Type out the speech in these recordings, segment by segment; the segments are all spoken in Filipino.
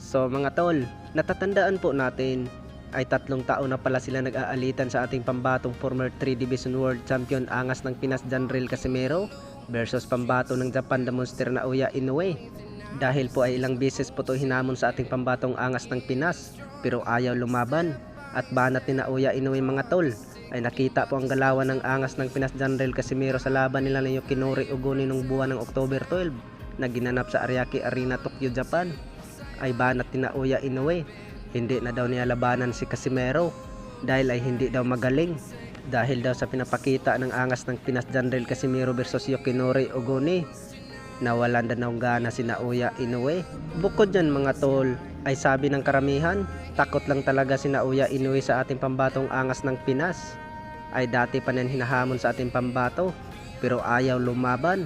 So mga tol, natatandaan po natin ay 3 taon na pala sila nag-aalitan sa ating pambatong former 3 Division World Champion angas ng Pinas Janril Casimero versus pambato ng Japan the Monster Naoya Inoue. Dahil po ay ilang beses po to hinamon sa ating pambatong angas ng Pinas pero ayaw lumaban at banat ni Naoya Inoue mga tol ay nakita po ang galawan ng angas ng Pinas Janril Casimero sa laban nila ni Yukinori Oguni nung buwan ng October 12 na ginanap sa Ariake Arena, Tokyo, Japan. Ay banat ni Naoya Inoue, hindi na daw niya labanan si Casimero dahil ay hindi daw magaling dahil daw sa pinapakita ng angas ng Pinas Janril Casimero versus Yukinori Oguni. Nawalan na ng gana si Naoya Inoue. Bukod dyan mga tol, ay sabi ng karamihan, takot lang talaga si Naoya Inoue sa ating pambatong angas ng Pinas. Ay dati pa niyan hinahamon sa ating pambato pero ayaw lumaban.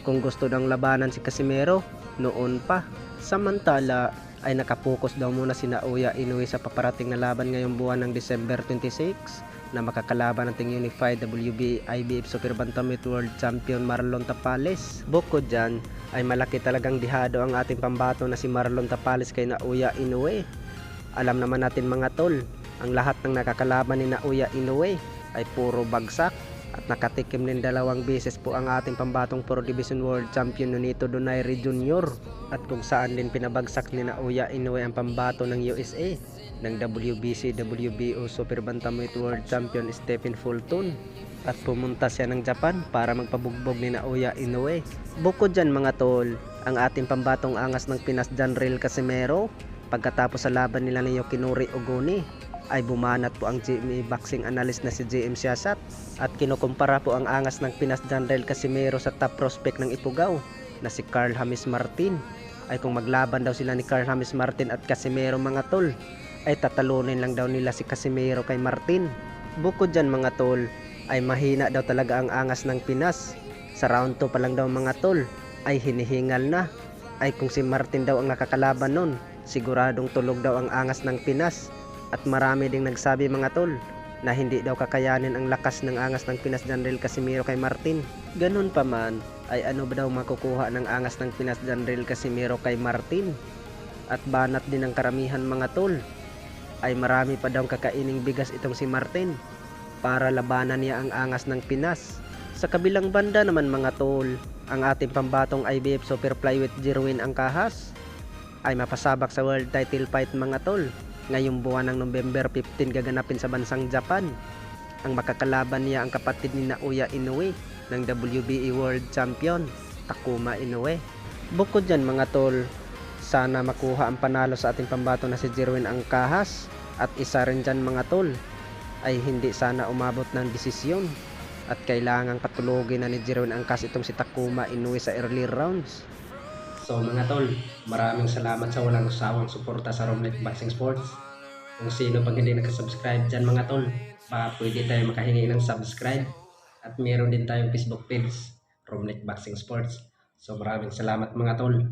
Kung gusto nang labanan si Casimero, noon pa. Samantala ay nakapokus daw muna si Naoya Inoue sa paparating na laban ngayong buwan ng December 26 na makakalaban ng Unified WBA IBF Super Bantamweight World Champion Marlon Tapales. Bukod dyan ay malaki talagang dihado ang ating pambato na si Marlon Tapales kay Naoya Inoue. Alam naman natin mga tol, ang lahat ng nakakalaban ni Naoya Inoue ay puro bagsak at nakatikim din 2 beses po ang ating pambatong Pro Division World Champion Nonito Donaire Jr. at kung saan din pinabagsak ni Naoya Inoue ang pambato ng USA ng WBC WBO Super Bantamweight World Champion Stephen Fulton at pumunta siya ng Japan para magpabugbog ni Naoya Inoue. Bukod dyan mga tol, ang ating pambatong angas ng Pinas Janril Casimero pagkatapos sa laban nila ni Yukinori Oguni ay bumanat po ang GMA boxing analyst na si JM Siasat at kinukumpara po ang angas ng Pinas Janril Casimero sa top prospect ng Ifugao na si Carl James Martin. Ay kung maglaban daw sila ni Carl James Martin at Casimero mga tol, ay tatalunin lang daw nila si Casimero kay Martin. Bukod dyan mga tol, ay mahina daw talaga ang angas ng Pinas. Sa round 2 pa lang daw mga tol, ay hinihingal na. Ay kung si Martin daw ang nakakalaban nun, siguradong tulog daw ang angas ng Pinas. At marami ding nagsabi mga tol na hindi daw kakayanin ang lakas ng angas ng Pinas Janril Casimero kay Martin. Ganun pa man, ay ano ba daw makukuha ng angas ng Pinas Janril Casimero kay Martin? At banat din ng karamihan mga tol, ay marami pa daw kakaining bigas itong si Martin para labanan niya ang angas ng Pinas. Sa kabilang banda naman mga tol, ang ating pambatong IBF Super Flyweight Jerwin Angkahas ay mapasabak sa world title fight mga tol. Ngayong buwan ng November 15 gaganapin sa bansang Japan. Ang makakalaban niya ang kapatid ni Naoya Inoue ng WBA World Champion Takuma Inoue. Bukod dyan mga tol, sana makuha ang panalo sa ating pambato na si Jerwin Angkahas at isa rin dyan mga tol ay hindi sana umabot ng desisyon at kailangang patulogin na ni Jerwin Angkahas itong si Takuma Inoue sa early rounds. So mga tol, maraming salamat sa walang sawang suporta sa Romlek Boxing Sports. Kung sino pang hindi nakasubscribe dyan mga tol, baka pwede tayo makahingi ng subscribe. At meron din tayong Facebook page, Romlek Boxing Sports. So maraming salamat mga tol.